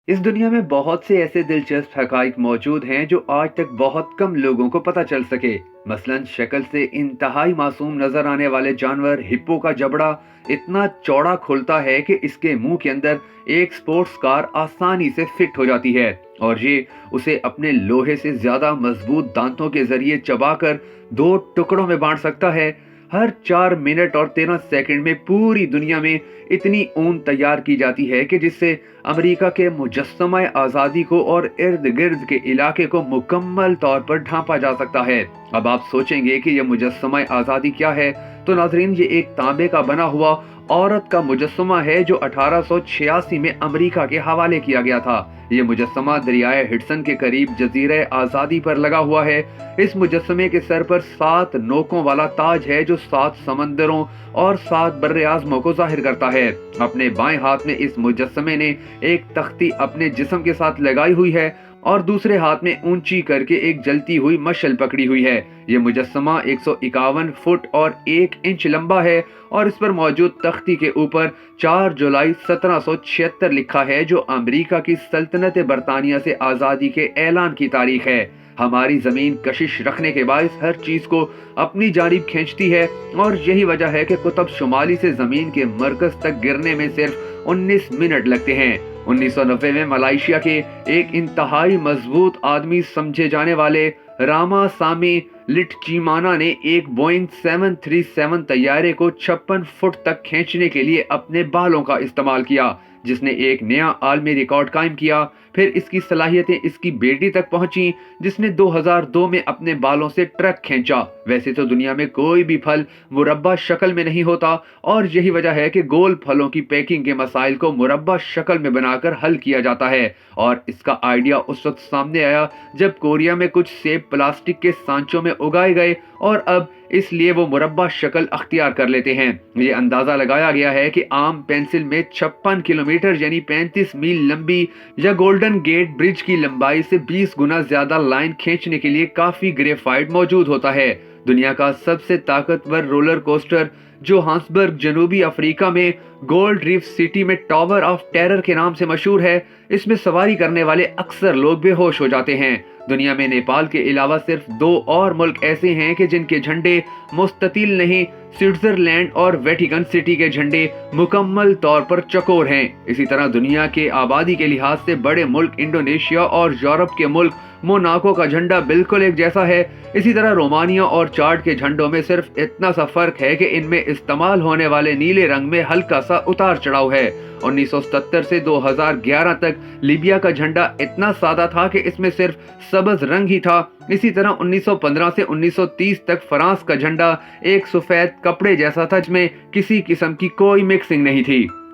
इस दुनिया में बहुत से ऐसे दिलचस्प हकाइक मौजूद हैं जो आज तक बहुत कम लोगों को पता चल सके। मसलन शक्ल से इंतहाई मासूम नजर आने वाले जानवर हिप्पो का जबड़ा इतना चौड़ा खुलता है कि इसके मुंह के अंदर एक स्पोर्ट्स कार आसानी से फिट हो जाती है और ये उसे अपने लोहे से ज्यादा मजबूत दांतों के जरिए चबाकर दो टुकड़ों में बांट सकता है। हर 4 मिनट और 13 सेकंड में पूरी दुनिया में इतनी ऊन तैयार की जाती है कि जिससे अमेरिका के मुजस्समा आज़ादी को और इर्द गिर्द के इलाके को मुकम्मल तौर पर ढांपा जा सकता है। अब आप सोचेंगे कि यह मुजस्समा आज़ादी क्या है, तो नाजरीन ये एक तांबे का बना हुआ औरत का मुजस्समा है जो 1886 में अमेरिका के हवाले किया गया था। ये मुजस्समा दरियाए हिडसन के करीब जजीरे आज़ादी पर लगा हुआ है। इस मुजस्समे के सर पर 7 नोकों वाला ताज है जो 7 समंदरों और 7 बर्रे आज़मों को जाहिर करता है। अपने बाएं हाथ में इस मुजस्समे ने एक तख्ती अपने जिस्म के साथ लगाई हुई है और दूसरे हाथ में ऊंची करके एक जलती हुई मशल पकड़ी हुई है। ये मुजस्समा 151 फुट और 1 इंच लंबा है और इस पर मौजूद तख्ती के ऊपर 4 जुलाई 1776 लिखा है, जो अमेरिका की सल्तनत बरतानिया से आज़ादी के ऐलान की तारीख है। हमारी जमीन कशिश रखने के बायस हर चीज को अपनी जानिब खींचती है और यही वजह है कि कुतुब शुमाली से जमीन के मरकज तक गिरने में सिर्फ 19 मिनट लगते हैं। 1990 में मलेशिया के एक इंतहाई मजबूत आदमी समझे जाने वाले रामासामी लिटचीमाना ने एक बोइंग 737 तैयारे को 56 फुट तक खींचने के लिए अपने बालों का इस्तेमाल किया, जिसने एक नया आलमी रिकॉर्ड कायम किया। फिर इसकी सलाहियतें इसकी बेटी तक पहुंची, जिसने 2002 में अपने बालों से ट्रक खींचा। वैसे तो दुनिया में कोई भी फल मुरब्बा शक्ल में नहीं होता और यही वजह है कि गोल फलों की पैकिंग के मसाइल को मुरब्बा शक्ल में बनाकर हल किया जाता है। और इसका आइडिया उस वक्त सामने आया जब कोरिया में कुछ सेब प्लास्टिक के सांचों में उगाए गए और अब इसलिए वो मुरब्बा शक्ल अख्तियार कर लेते हैं। ये अंदाजा लगाया गया है कि आम पेंसिल में 56 किलोमीटर यानी 35 मील लंबी या गोल्डन गेट ब्रिज की लंबाई से 20 गुना ज्यादा लाइन खींचने के लिए काफी ग्रेफाइट मौजूद होता है। दुनिया का सबसे ताकतवर रोलर कोस्टर जोहान्सबर्ग जनूबी अफ्रीका में गोल्ड रीफ सिटी में टावर ऑफ टेरर के नाम से मशहूर है। इसमें सवारी करने वाले अक्सर लोग बेहोश हो जाते हैं। दुनिया में नेपाल के अलावा सिर्फ 2 और मुल्क ऐसे हैं कि जिनके झंडे मुस्ततिल नहीं, स्विट्जरलैंड और वेटिकन सिटी के झंडे मुकम्मल तौर पर चकोर हैं। इसी तरह दुनिया के आबादी के लिहाज से बड़े मुल्क इंडोनेशिया और यूरोप के मुल्क मोनाको का झंडा बिल्कुल एक जैसा है। इसी तरह रोमानिया और चाड के झंडों में सिर्फ इतना सा फर्क है कि इनमें इस्तेमाल होने वाले नीले रंग में हल्का सा उतार चढ़ाव है। 1977 से 2011 तक लीबिया का झंडा इतना सादा था कि इसमें सिर्फ सब्ज रंग ही था। इसी तरह 1915 से 1930 तक फ्रांस का झंडा एक सफेद कपड़े जैसा था, जिसमें किसी किस्म की कोई मिक्सिंग नहीं थी।